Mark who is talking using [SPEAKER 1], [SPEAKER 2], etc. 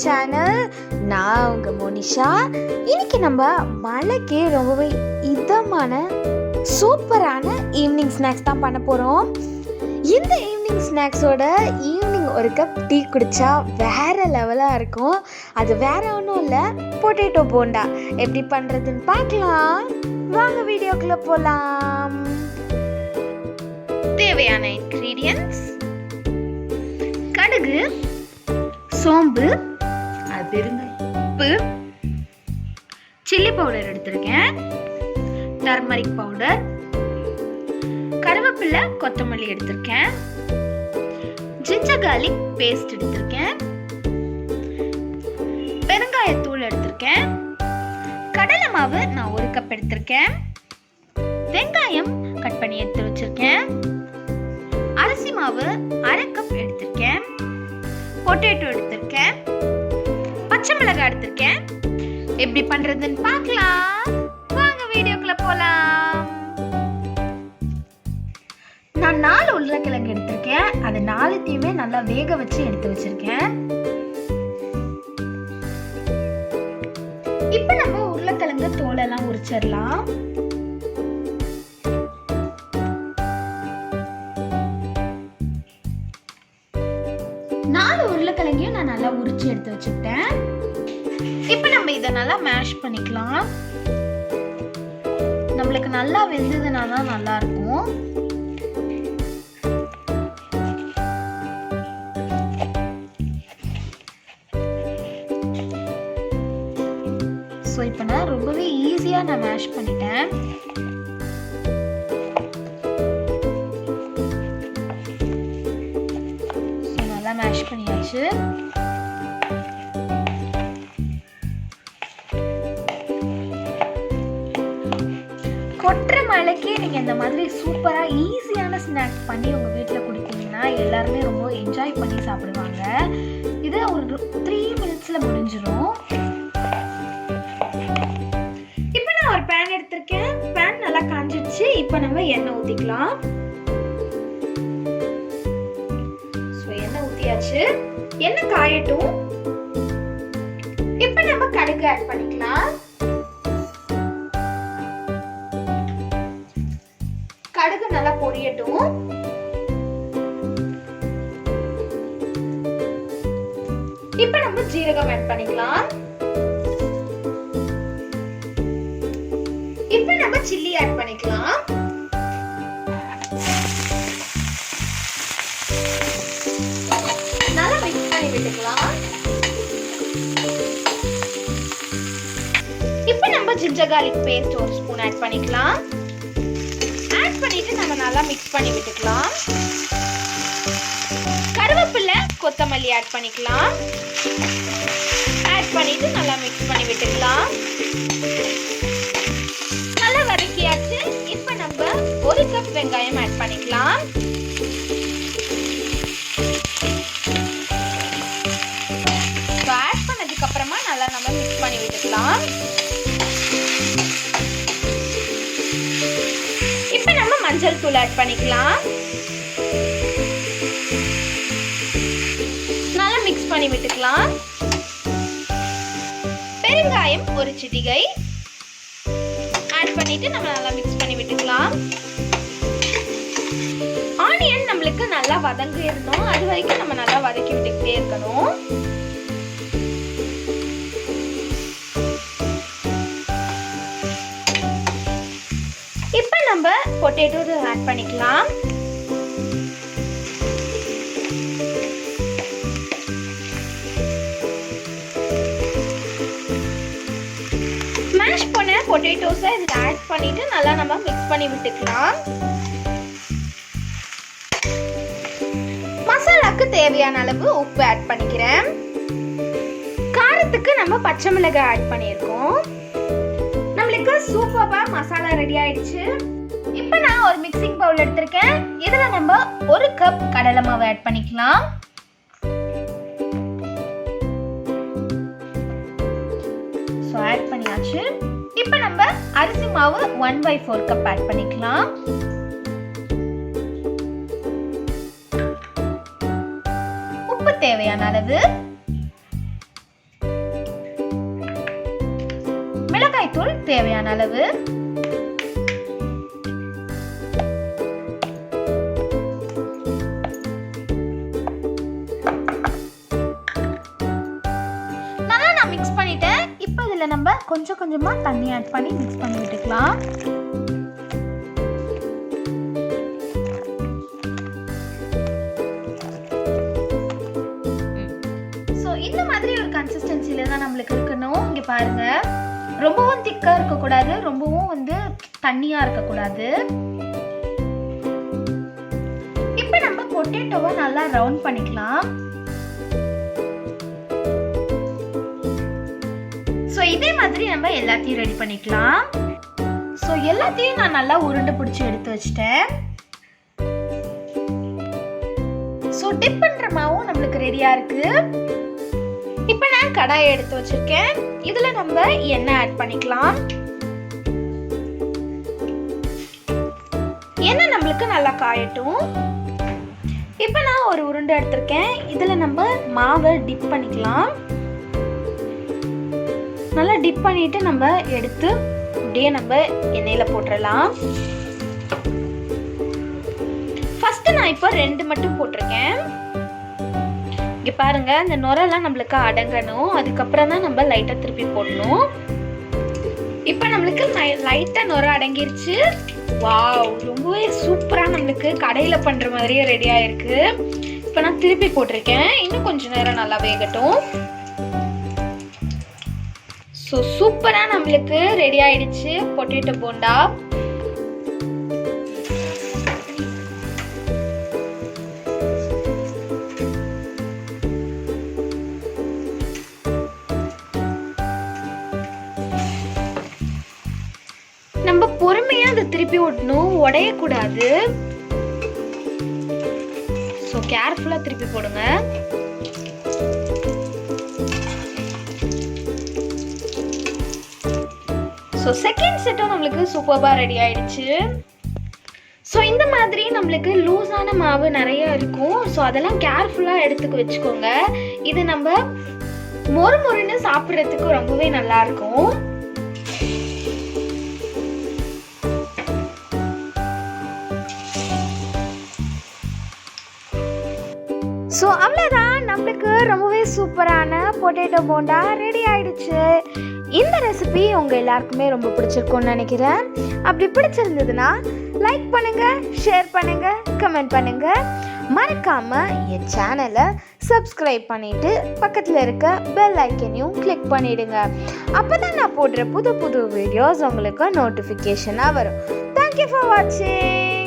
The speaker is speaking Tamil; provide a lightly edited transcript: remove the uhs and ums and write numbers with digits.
[SPEAKER 1] சேனல். நான் உங்கள் மோனிஷா. இன்னைக்கு நம்ம மழைக்கு ரொம்பவே இதமான சூப்பரான ஈவினிங் ஸ்நாக்ஸ் தான் பண்ண போகிறோம். இந்த ஈவினிங் ஸ்நாக்ஸோட ஈவினிங் ஒரு கப் டீ குடித்தா வேறு லெவலாக இருக்கும். அது வேற ஒன்றும் இல்லை, பொட்டேட்டோ போண்டா. எப்படி பண்ணுறதுன்னு பார்க்கலாம் வாங்க, வீடியோக்குள்ளே போகலாம். தேவையான இன்க்ரீடியன்ட்ஸ்: கடுகு, சோம்பு, உப்பு, சில்லி பவுடர் எடுத்திருக்கேன், டர்மரிக் பவுடர், கருவேப்பிலை, கொத்தமல்லி எடுத்திருக்கேன், ஜிஞ்சர் கார்லிக் பேஸ்ட் எடுத்திருக்கேன், பெருங்காயத்தூள் எடுத்திருக்கேன், கடலை மாவு நான் 1 கப் எடுத்திருக்கேன், வெங்காயம் கட் பண்ணி எடுத்து வச்சிருக்கேன், அரிசி மாவு 1/2 கப் எடுத்திருக்கேன், பொட்டேட்டோ எடுத்திருக்கேன், பச்சை மிளகாய் எடுத்திருக்கேன். எப்படி பண்றதுன்னு பார்க்கலாம் வாங்க, வீடியோக்குள்ள போலாம். நான் 4 உருளைக்கிழங்கு எடுத்திருக்கேன். அது 4த்தையுமே நல்லா வேக வச்சு எடுத்து வச்சிருக்கேன். இப்போ நம்ம உருளைக்கிழங்கு தோலெல்லாம் உரிச்சிடலாம். உருளைக்கிழங்கையும் நான் நல்லா உரிச்சு எடுத்து வச்சுக்கிட்டேன். இப்போ நம்ம இதை நல்லா மேஷ் பண்ணிக்கலாம். நம்மளுக்கு நல்லா வெந்ததுனா தான் நல்லா இருக்கும். ஸோ இப்போ நான் ரொம்பவே ஈஸியாக நான் மேஷ் பண்ணிட்டேன். மேஷ் பண்ணியாச்சு. கொட்டுற மழைக்கு நீங்க இந்த மாதிரி சூப்பரா ஈஸியான ஸ்நாக்ஸ் பண்ணி உங்க வீட்டில் கொடுத்தீங்கன்னா எல்லாருமே ரொம்ப என்ஜாய் பண்ணி சாப்பிடுவாங்க. இது ஒரு 3 மினிட்ஸ்ல முடிஞ்சிடும். இப்போ நான் ஒரு பேன் எடுத்திருக்கேன். பேன் நல்லா காஞ்சிடுச்சு. இப்போ நம்ம எண்ணெய் ஊத்திக்கலாம். எண்ணெய் காயட்டும். இப்போ நம்ம கடுகு ஆட் பண்ணிக்கலாம். கடுகு நல்லா பொரியட்டும். இப்போ நம்ம ஜீரகம் ஆட் பண்ணிக்கலாம். இப்போ நம்ம சில்லி ஆட் பண்ணிக்கலாம். இப்போ நம்ம ginger garlic paste 1 spoon add பண்ணிக்கலாம். ஆட் பண்ணிட்டு நம்ம நல்லா மிக்ஸ் பண்ணி விட்டுக்கலாம். கருவேப்பிலை, கொத்தமல்லி ஆட் பண்ணிக்கலாம். ஆட் பண்ணிட்டு நல்லா மிக்ஸ் பண்ணி விட்டுக்கலாம். நல்லா வதக்கியாச்சு. இப்போ நம்ம 1 கப் வெங்காயம் ஆட் பண்ணிக்கலாம். அப்புறமா நல்லா நம்ம மிக்ஸ் பண்ணி விட்டுக்கலாம். இப்போ நம்ம மஞ்சள் தூள் ஆட் பண்ணிக்கலாம். நல்லா மிக்ஸ் பண்ணி விட்டுக்கலாம். பெருங்காயம் 1 சிட்டிகை ஆட் பண்ணிட்டு நம்ம நல்லா மிக்ஸ் பண்ணி விட்டுக்கலாம். ஆனியன் நம்மளுக்கு நல்லா வதங்கி இருந்தோம். அது வரைக்கும் நம்ம நல்லா வதக்கி விட்டுக்கிட்டே இருக்கணும். இப்போ நம்ம பொட்டேட்டோ ஆட் பண்ணிக்கலாம். மேஷ் பண்ண பொட்டேட்டோஸை இதில் ஆட் பண்ணிட்டு நல்லா நம்ம மிக்ஸ் பண்ணி விட்டுக்கலாம். மசாலாக்கு தேவையான அளவு உப்பு ஆட் பண்ணிக்கிறேன். காரத்துக்கு நம்ம பச்சை மிளகாய் ஆட் பண்ணியிருக்கோம். நம்மளுக்கு சூப்பரா மசாலா ரெடி ஆயிடுச்சு. இப்போ நான் ஒரு மிக்சிங் பவுல் எடுத்திருக்கேன். இதுல நம்ம 1 கப் கடலை மாவு ஆட் பண்ணிக்கலாம். சோ ஆட் பண்ணியாச்சு. இப்போ நம்ம அரிசி மாவு 1/4 கப் ஆட் பண்ணிக்கலாம். உப்பு தேவையான அளவு, மிளகாய் தூள் தேவையான அளவு, நல்லா நான் மிக்ஸ் பண்ணிட்டேன். இப்போ இதுல நம்ம கொஞ்சம் கொஞ்சமா தண்ணி ஆட் பண்ணி மிக்ஸ் பண்ணி விட்டுக்கலாம். இந்த மாதிரி ஒரு கன்சிஸ்டன்சில தான் நம்மளுக்கு இருக்கணும். இங்க பாருங்க, ரொம்பவும் திக்கா இருக்க கூடாது, ரொம்பவும் தண்ணியா இருக்க கூடாது. இப்போ நம்ம பொட்டேட்டோவை நல்லா ரவுண்ட் பண்ணிக்கலாம். சோ இதே மாதிரி நம்ம எல்லாத்தையும் ரெடி பண்ணிக்கலாம். சோ எல்லாத்தையும் நான் நல்லா உருண்டை பிடிச்சி எடுத்து வச்சிட்டேன். சோ டிப் பண்ற மாவும் நம்மளுக்கு ரெடியா இருக்கு. இப்போ நான் கடாயை எடுத்து வச்சிருக்கேன். இதுல நம்ம எண்ணெய் ஆட் பண்ணிக்கலாம். எண்ணெய் நம்மளுக்கு நல்லா காயட்டும். இப்போ நான் ஒரு உருண்டை எடுத்திருக்கேன். இதுல நம்ம மாவை டிப் பண்ணிக்கலாம். நல்லா டிப் பண்ணிட்டு நம்ம எடுத்து அப்படியே நம்ம எண்ணெயில போட்டுடலாம். ஃபர்ஸ்ட் நான் இப்போ 2 மட்டும் போட்டிருக்கேன். இங்க பாருங்க, இந்த நுரெல்லாம் நம்மளுக்கு அடங்கணும். அதுக்கப்புறம் தான் நம்ம லைட்டா திருப்பி போடணும். இப்போ நம்மளுக்கு லைட்டா நுரை அடங்கிருச்சு. வாவ், ரொம்பவே சூப்பரா நம்மளுக்கு கடையில பண்ற மாதிரியே ரெடி ஆயிருக்கு. இப்போ நான் திருப்பி போட்டிருக்கேன். இன்னும் கொஞ்ச நேரம் நல்லா வேகட்டும். ஸோ சூப்பரா நம்மளுக்கு ரெடி ஆயிடுச்சு பொட்டேட்டோ போண்டா. நம்ம பொறுமையா அதை திருப்பி விடணும், உடையக்கூடாது. ஸோ கேர்ஃபுல்லா திருப்பி போடுங்க. ஸோ செகண்ட் செட்டும் நம்மளுக்கு சூப்பர்பா ரெடி ஆயிடுச்சு. ஸோ இந்த மாதிரி நம்மளுக்கு லூஸான மாவு நிறைய இருக்கும். ஸோ அதெல்லாம் கேர்ஃபுல்லாக எடுத்துக்க வச்சுக்கோங்க. இது நம்ம மொறு மொறுன்னு சாப்பிட்றதுக்கு ரொம்பவே நல்லா இருக்கும். ஸோ அவ்வளோதான், நம்மளுக்கு ரொம்பவே சூப்பரான பொட்டேட்டோ போண்டா ரெடி ஆயிடுச்சு. இந்த ரெசிபி உங்கள் எல்லாருக்குமே ரொம்ப பிடிச்சிருக்கும்னு நினைக்கிறேன். அப்படி பிடிச்சிருந்ததுன்னா லைக் பண்ணுங்க, ஷேர் பண்ணுங்க, கமெண்ட் பண்ணுங்க. மறக்காம என் சேனலை சப்ஸ்கிரைப் பண்ணிட்டு பக்கத்தில் இருக்க பெல் ஐக்கனையும் கிளிக் பண்ணிடுங்க. அப்போதான் நான் போடுற புது புது வீடியோஸ் உங்களுக்கு நோட்டிஃபிகேஷனாக வரும். தேங்க்யூ ஃபார் வாட்சிங்.